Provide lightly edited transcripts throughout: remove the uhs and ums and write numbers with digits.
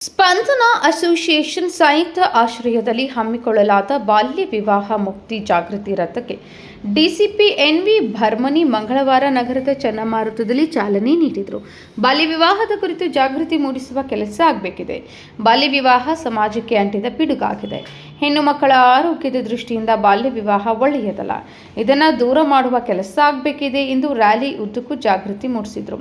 ಸ್ಪಂದನ association ಸಂಯುಕ್ತ ಆಶ್ರಯದಲ್ಲಿ ಹಮ್ಮಿಕೊಳ್ಳಲಾದ ಬಾಲ್ಯ ವಿವಾಹ ಮುಕ್ತಿ ಜಾಗೃತಿ ರಥಕ್ಕೆ ಡಿಸಿಪಿ ಎನ್ವಿ ಭರ್ಮನಿ ಮಂಗಳವಾರ ನಗರದ ಚನ್ನಮಾರುತದಲ್ಲಿ ಚಾಲನೆ ನೀಡಿದರು. ಬಾಲ್ಯ ವಿವಾಹದ ಕುರಿತು ಜಾಗೃತಿ ಮೂಡಿಸುವ ಕೆಲಸ ಆಗಬೇಕಿದೆ. ಬಾಲ್ಯ ವಿವಾಹ ಸಮಾಜಕ್ಕೆ ಅಂಟಿದ ಪಿಡುಗಾಗಿದೆ. ಹೆಣ್ಣು ಮಕ್ಕಳ ಆರೋಗ್ಯದ ದೃಷ್ಟಿಯಿಂದ ಬಾಲ್ಯ ವಿವಾಹ ಒಳ್ಳೆಯದಲ್ಲ. ಇದನ್ನು ದೂರ ಮಾಡುವ ಕೆಲಸ ಆಗಬೇಕಿದೆ ಎಂದು ರ್ಯಾಲಿ ಉದ್ದಕ್ಕೂ ಜಾಗೃತಿ ಮೂಡಿಸಿದರು.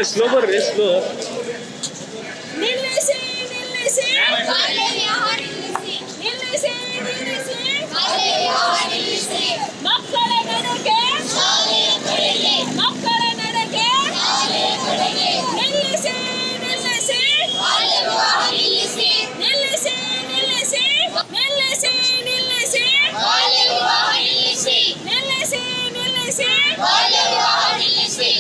स्लो कर रे स्लो निल्लिसे बाल्य विवाह निल्लिसे बाल्य विवाह ಮಕ್ಕಳ ನಡಕೆ ಶಾಲೆಯ ಕಡೆಗೆ ನಿಲ್ಲಿಸಿ ಬಾಲ್ಯ ವಿವಾಹ ನಿಲ್ಲಿಸಿ ಬಾಲ್ಯ ವಿವಾಹ ನಿಲ್ಲಿಸಿ ಬಾಲ್ಯ ವಿವಾಹ ನಿಲ್ಲಿಸಿ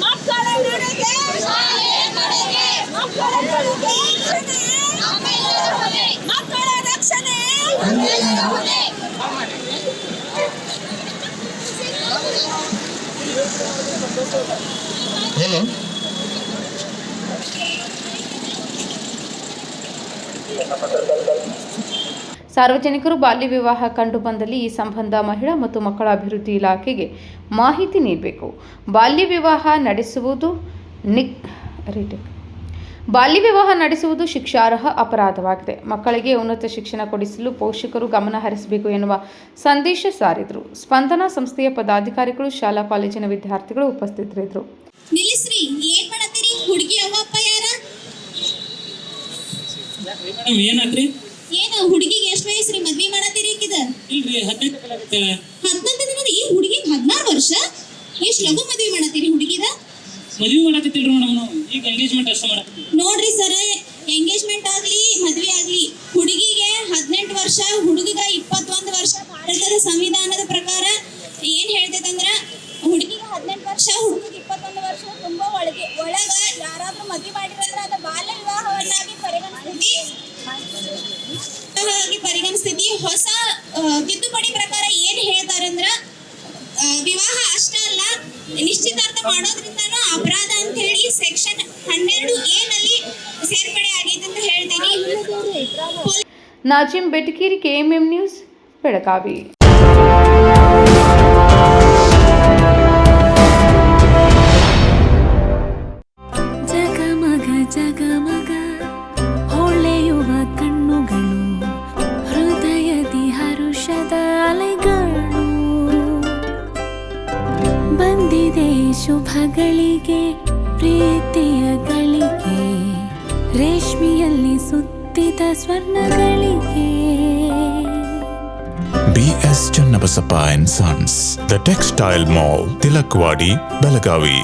ಮಕ್ಕಳ ನಡಕೆ ಶಾಲೆಯ ಕಡೆಗೆ ಮಕ್ಕಳ ರಕ್ಷಣೆ ಸಾರ್ವಜನಿಕರು ಬಾಲ್ಯ ವಿವಾಹ ಕಂಡುಬಂದಲ್ಲಿ ಈ ಸಂಬಂಧ ಮಹಿಳಾ ಮತ್ತು ಮಕ್ಕಳ ಅಭಿವೃದ್ಧಿ ಇಲಾಖೆಗೆ ಮಾಹಿತಿ ನೀಡಬೇಕು. ಬಾಲ್ಯ ವಿವಾಹ ನಡೆಸುವುದು ಶಿಕ್ಷಾರ್ಹ ಅಪರಾಧವಾಗಿದೆ. ಮಕ್ಕಳಿಗೆ ಉನ್ನತ ಶಿಕ್ಷಣ ಕೊಡಿಸಲು ಪೋಷಕರು ಗಮನ ಹರಿಸಬೇಕು ಎನ್ನುವ ಸಂದೇಶ ಸಾರಿದರು. ಸ್ಪಂದನ ಸಂಸ್ಥೆಯ ಪದಾಧಿಕಾರಿಗಳು, ಶಾಲಾ ಕಾಲೇಜಿನ ವಿದ್ಯಾರ್ಥಿಗಳು ಉಪಸ್ಥಿತರಿದ್ದರು. ಏನು ಹುಡುಗಿಗೆ ಎಷ್ಟು ವಯಸ್ಸು ರೀ ಮದ್ವಿ ಮಾಡತ್ತೀರಿ? ಇಲ್ರಿ 19 ದಿನದ ಈ ಹುಡುಗಿಗೆ 16 ವರ್ಷ. ಎಷ್ಟು ಲಘು ಮದ್ವಿ ಮಾಡತ್ತೀರಿ ಹುಡುಗಿದ? ಮದ್ವಿ ಮಾಡಕತ್ತಿಲ್ರಿ ಮೇಡಮ್, ನಾವು ಈಗ ಎಂಗೇಜ್ಮೆಂಟ್ ಅಷ್ಟೇ ಮಾಡಕತ್ತೀವಿ. ನೋಡ್ರಿ ಸರ್, ಎಂಗೇಜ್ಮೆಂಟ್ ಆಗ್ಲಿ ಮದ್ವಿ ಆಗ್ಲಿ ಹುಡುಗಿಗೆ 18 ವರ್ಷ, ಹುಡುಗಿಗ 21 ವರ್ಷ. ಭಾರತದ ಸಂವಿಧಾನದ ಪ್ರಕಾರ ಏನ್ ಹೇಳ್ತೈತಂದ್ರ ಹುಡುಗಿಗೆ 18 ವರ್ಷ, ಹುಡುಗಿಗೆ 21 ವರ್ಷ ತುಂಬಾ ಒಳಗ ಯಾರಾದ್ರೂ ಮದ್ವಿ ಮಾಡಿದ್ರೆ ಅದು ಬಾಲ್ಯ ವಿವಾಹವನ್ನಾಗಿ ಪರಿಗಣಿಸ್ತೀವಿ. ಹೊಸ ತಿದ್ದುಪಡಿ ಪ್ರಕಾರ ಏನ್ ಹೇಳ್ತಾರಂದ್ರ ವಿವಾಹ ಅಷ್ಟ ಅಲ್ಲ, ನಿಶ್ಚಿತಾರ್ಥ ಮಾಡೋದ್ರಿಂದನೂ ಅಪರಾಧ ಅಂತ ಹೇಳಿ ಸೆಕ್ಷನ್ 12A ನಲ್ಲಿ ಸೇರ್ಪಡೆ ಆಗೈತೆ ಅಂತ ಹೇಳ್ತೀನಿ. Nazim Betageri, KMM news, Belagavi. ಜಗಮಗ ಹೊಳೆಯುವ ಕಣ್ಣುಗಳು, ಹೃದಯದಿ ಹರುಷದ ಅಲೆಗಳು. ಬಂದಿದೆ ಶುಭಗಳಿಗೆ, ಪ್ರೀತಿಯ ಗಳಿಗೆ, ರೇಷ್ಮೆಯಲ್ಲಿ ಸುತ್ತಿದ ಸ್ವರ್ಣಗಳಿಗೆ. BS Channabasappa and Sons, The Textile Mall, Tilakvadi, Belagavi.